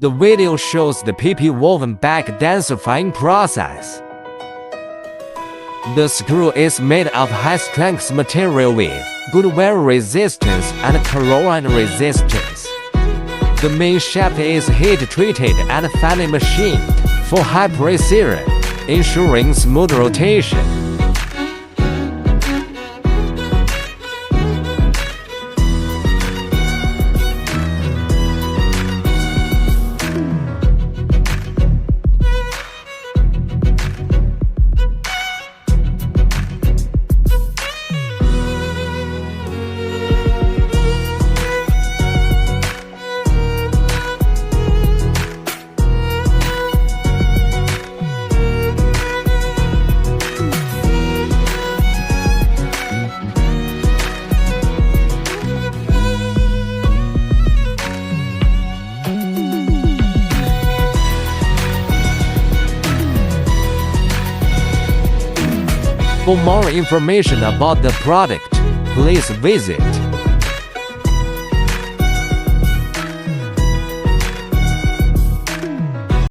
The video shows the PP woven back densifying process. The screw is made of high-strength material with good wear resistance and corrosion resistance. The main shaft is heat-treated and finely machined for high precision, ensuring smooth rotation. For more information about the product, please visit